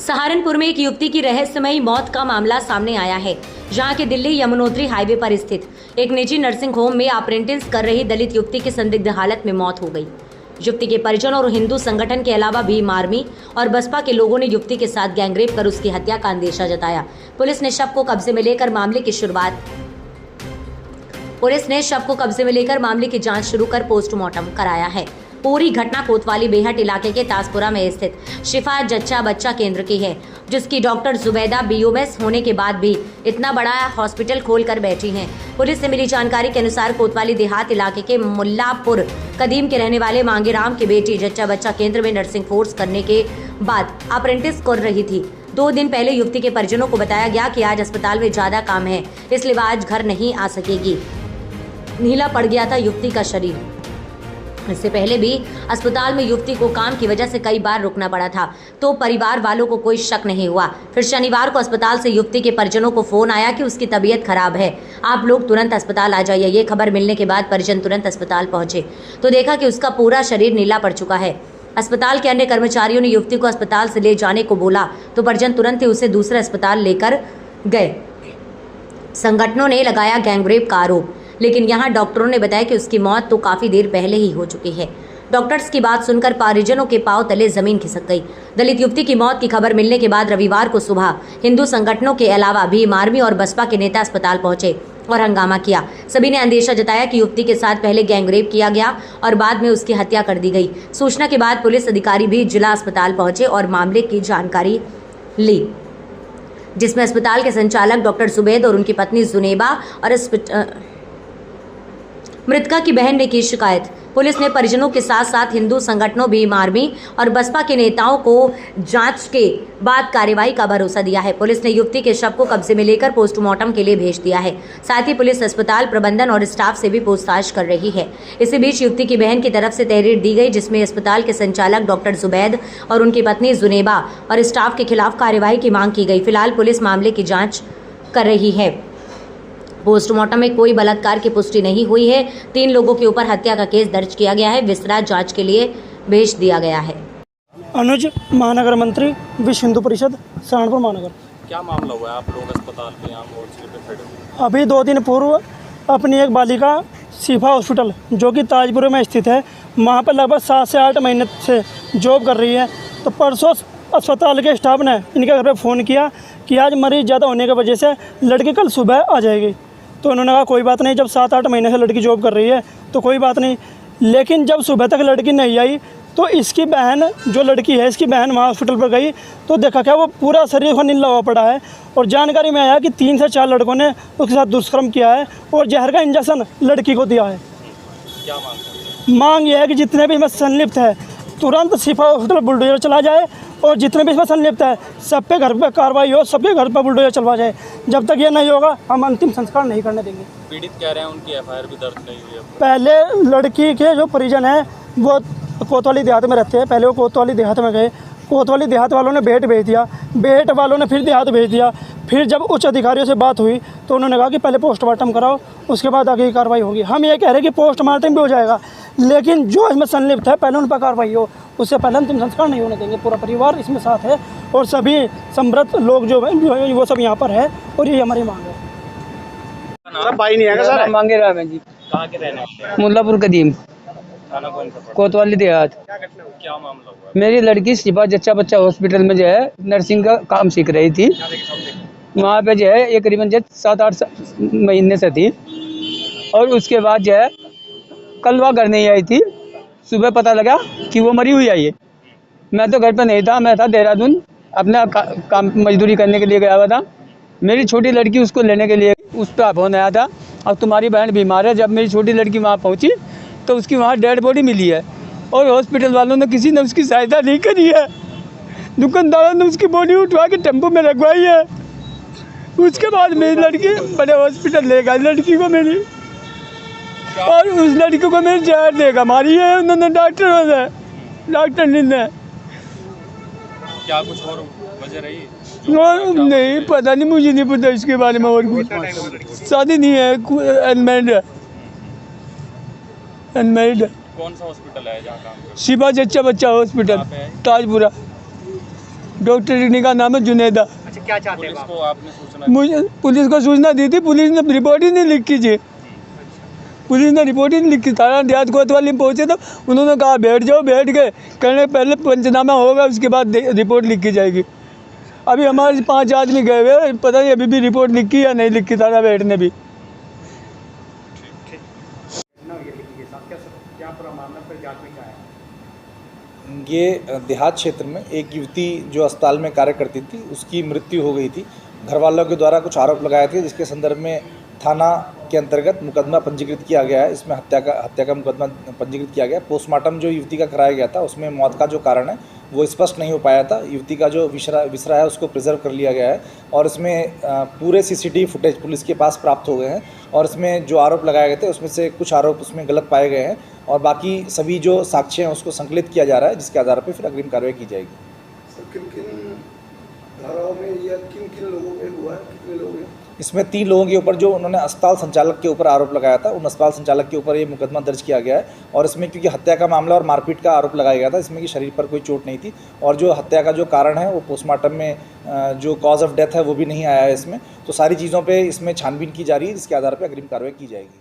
सहारनपुर में एक युवती की रहस्यमयी मौत का मामला सामने आया है, जहां के दिल्ली यमुनोत्री हाईवे पर स्थित एक निजी नर्सिंग होम में अप्रेंटिस कर रही दलित युवती की संदिग्ध हालत में मौत हो गई। युवती के परिजन और हिंदू संगठन के अलावा भीम आर्मी और बसपा के लोगों ने युवती के साथ गैंगरेप कर उसकी हत्या का अंदेशा जताया। पुलिस ने शव को कब्जे में लेकर मामले की जांच शुरू कर पोस्टमार्टम कराया है। पूरी घटना कोतवाली बेहट इलाके के ताजपुरा में स्थित शिफा जच्चा बच्चा केंद्र की है, जिसकी डॉक्टर जुबैदा बीओएस होने के बाद भी इतना बड़ा हॉस्पिटल खोलकर बैठी हैं। पुलिस से मिली जानकारी के अनुसार कोतवाली देहात इलाके के मुल्लापुर कदीम के रहने वाले मांगेराम की बेटी जच्चा बच्चा केंद्र में नर्सिंग कोर्स करने के बाद अप्रेंटिस कर रही थी। 2 दिन पहले युवती के परिजनों को बताया गया कि आज अस्पताल में ज्यादा काम है, इसलिए वह आज घर नहीं आ सकेगी। नीला पड़ गया था युवती का शरीर। इससे पहले भी अस्पताल में युवती को काम की वजह से कई बार रुकना पड़ा था, तो परिवार वालों को कोई शक नहीं हुआ। फिर शनिवार को अस्पताल से युवती के परिजनों को फोन आया कि उसकी तबीयत खराब है, आप लोग तुरंत अस्पताल आ जाइए। ये खबर मिलने के बाद परिजन तुरंत अस्पताल पहुंचे तो देखा कि उसका पूरा शरीर नीला पड़ चुका है। अस्पताल के अन्य कर्मचारियों ने युवती को अस्पताल से ले जाने को बोला तो परिजन तुरंत ही उसे दूसरे अस्पताल लेकर गए। संगठनों ने लगाया गैंगरेप का आरोप, लेकिन यहां डॉक्टरों ने बताया कि उसकी मौत तो काफी देर पहले ही हो चुकी है। डॉक्टर्स की बात सुनकर परिजनों के पांव तले जमीन खिसक गई। दलित युवती की मौत की खबर मिलने के बाद रविवार को सुबह हिंदू संगठनों के अलावा भीम आर्मी और बसपा के नेता अस्पताल पहुंचे और हंगामा किया। सभी ने अंदेशा जताया कि युवती के साथ पहले गैंगरेप किया गया और बाद में उसकी हत्या कर दी गई। सूचना के बाद पुलिस अधिकारी भी जिला अस्पताल पहुंचे और मामले की जानकारी ली, जिसमें अस्पताल के संचालक डॉक्टर जुबैद और उनकी पत्नी जुनेबा और मृतका की बहन ने की शिकायत। पुलिस ने परिजनों के साथ साथ हिंदू संगठनों भीम आर्मी और बसपा के नेताओं को जांच के बाद कार्रवाई का भरोसा दिया है। पुलिस ने युवती के शव को कब्जे में लेकर पोस्टमार्टम के लिए भेज दिया है। साथ ही पुलिस अस्पताल प्रबंधन और स्टाफ से भी पूछताछ कर रही है। इसी बीच युवती की बहन की तरफ से तहरीर दी गई, जिसमें अस्पताल के संचालक डॉक्टर जुबैद और उनकी पत्नी जुनेबा और स्टाफ के खिलाफ कार्रवाई की मांग की गई। फिलहाल पुलिस मामले की जाँच कर रही है। पोस्टमार्टम में कोई बलात्कार की पुष्टि नहीं हुई है। 3 लोगों के ऊपर हत्या का केस दर्ज किया गया है। विस्तृत जांच के लिए भेज दिया गया है। अनुज, महानगर मंत्री, विश्व हिंदू परिषद, सहारनपुर महानगर। क्या मामला हुआ है? आप लोग अस्पताल में यहाँ मोर्चे पे खड़े हो? अभी 2 दिन पूर्व अपनी एक बालिका शिफा हॉस्पिटल जो कि ताजपुर में स्थित है, वहाँ पर लगभग 7 से 8 महीने से जॉब कर रही है। तो परसों अस्पताल के स्टाफ ने इनके घर पर फ़ोन किया कि आज मरीज़ ज़्यादा होने की वजह से लड़की कल सुबह आ जाएगी। तो उन्होंने कहा कोई बात नहीं, जब 7-8 महीने से लड़की जॉब कर रही है तो कोई बात नहीं। लेकिन जब सुबह तक लड़की नहीं आई तो इसकी बहन, जो लड़की है इसकी बहन, वहाँ हॉस्पिटल पर गई तो देखा क्या वो पूरा शरीर को नीला हुआ पड़ा है। और जानकारी में आया कि 3 से 4 लड़कों ने उसके साथ दुष्कर्म किया है और जहर का इंजेक्शन लड़की को दिया है। क्या मांग ये है कि जितने भी इसमें संलिप्त है तुरंत शिफा हॉस्पिटल बुलडोजर चला जाए और जितने भी इसमें संलिप्त है सब पे घर पर कार्रवाई हो, सबके घर पर बुलडोजर चलवा जाए। जब तक ये नहीं होगा हम अंतिम संस्कार नहीं करने देंगे। पीड़ित कह रहे हैं उनकी एफआईआर भी दर्ज नहीं हुई है। पहले लड़की के जो परिजन हैं वो कोतवाली देहात में रहते हैं। पहले वो कोतवाली देहात में गए, कोतवाली देहात वालों ने बेट भेज दिया, बेट वालों ने फिर देहात भेज दिया। फिर जब उच्च अधिकारियों से बात हुई तो उन्होंने कहा कि पहले पोस्टमार्टम कराओ, उसके बाद आगे की कार्रवाई होगी। हम ये कह रहे हैं कि पोस्टमार्टम भी हो जाएगा, लेकिन जो इसमें संलिप्त है पहले उन पर कार्रवाई हो, उससे पहले अंतिम संस्कार नहीं होने देंगे। पूरा परिवार इसमें साथ है और सभी समृद्ध लोग जो हैं वो सब यहाँ पर है और ये हमारी मांग है। भाई नहीं है सर, मांगे राम है जी। कहाँ के रहने वाले हैं? मुल्लापुर कदीम, थाना कौन सा? कोतवाली देहात। क्या मामला हुआ? मेरी लड़की शिफा जच्चा बच्चा हॉस्पिटल में जो है नर्सिंग का काम सीख रही थी। वहाँ पे जो है ये करीबन 7-8 महीने से थी और उसके बाद जो है कल वह घर नहीं आई थी। सुबह पता लगा कि वो मरी हुई आई है। मैं तो घर पर नहीं था, मैं था देहरादून अपना काम मजदूरी करने के लिए गया हुआ था। मेरी छोटी लड़की उसको लेने के लिए उस पर फोन आया था और तुम्हारी बहन बीमार है। जब मेरी छोटी लड़की वहाँ पहुँची तो उसकी वहाँ डेड बॉडी मिली है और हॉस्पिटल वालों ने किसी ने उसकी सहायता नहीं करी है। दुकानदारों ने उसकी बॉडी उठवा के टेम्पो में लगवाई है। उसके बाद मेरी लड़की बड़े हॉस्पिटल ले गई लड़की को मेरी, और उस लड़की को मैंने जहर देगा मारी है उन्होंने, डॉक्टर ने। क्या कुछ और वजह रही? और नहीं पता, नहीं मुझे नहीं पता इसके बारे में। और कुछ शादी नहीं है, अनमैरिड है। कौन सा हॉस्पिटल है जहाँ काम करते? शिफा जच्चा बच्चा हॉस्पिटल, ताजपुरा। डॉक्टर रिनी का नाम है जुनेदा। अच्छा, क्या चाहते हैं पुलिस आप? को आपने सूचना मुझे पुलिस को सूचना दी थी, पुलिस ने रिपोर्ट ही नहीं लिखी जी। पुलिस ने रिपोर्ट ही नहीं लिखी। थाना देहात कोतवाली में पहुँचे तो उन्होंने कहा बैठ जाओ, बैठ गए। कहने पहले पंचनामा होगा, उसके बाद रिपोर्ट लिखी जाएगी। अभी हमारे 5 आदमी गए हुए, पता नहीं अभी भी रिपोर्ट लिखी या नहीं लिखी थाना बैठ ने भी। क्या पूरा मामला फिर जांच में क्या है? ये देहात क्षेत्र में एक युवती जो अस्पताल में कार्य करती थी, उसकी मृत्यु हो गई थी। घर वालों के द्वारा कुछ आरोप लगाए थे, जिसके संदर्भ में थाना के अंतर्गत मुकदमा पंजीकृत किया गया है। इसमें हत्या का मुकदमा पंजीकृत किया गया। पोस्टमार्टम जो युवती का कराया गया था, उसमें मौत का जो कारण है वो स्पष्ट नहीं हो पाया था। युवती का जो विसरा है उसको प्रिजर्व कर लिया गया है और इसमें पूरे सीसीटीवी फुटेज पुलिस के पास प्राप्त हो गए हैं और इसमें जो आरोप लगाए गए थे उसमें से कुछ आरोप उसमें गलत पाए गए हैं और बाकी सभी जो साक्ष्य हैं उसको संकलित किया जा रहा है, जिसके आधार पर फिर अग्रिम कार्रवाई की जाएगी। सर, किन धाराओं में या किन लोगों में हुआ है, कितने लोग हैं? इसमें 3 लोगों के ऊपर जो उन्होंने अस्पताल संचालक के ऊपर आरोप लगाया था, उन अस्पताल संचालक के ऊपर ये मुकदमा दर्ज किया गया है और इसमें क्योंकि हत्या का मामला और मारपीट का आरोप लगाया गया था, इसमें कि शरीर पर कोई चोट नहीं थी और जो हत्या का जो कारण है वो पोस्टमार्टम में जो कॉज ऑफ डेथ है वो भी नहीं आया है इसमें। तो सारी चीज़ों पे इसमें छानबीन की जा रही है, जिसके आधार पर अग्रिम कार्रवाई की जाएगी।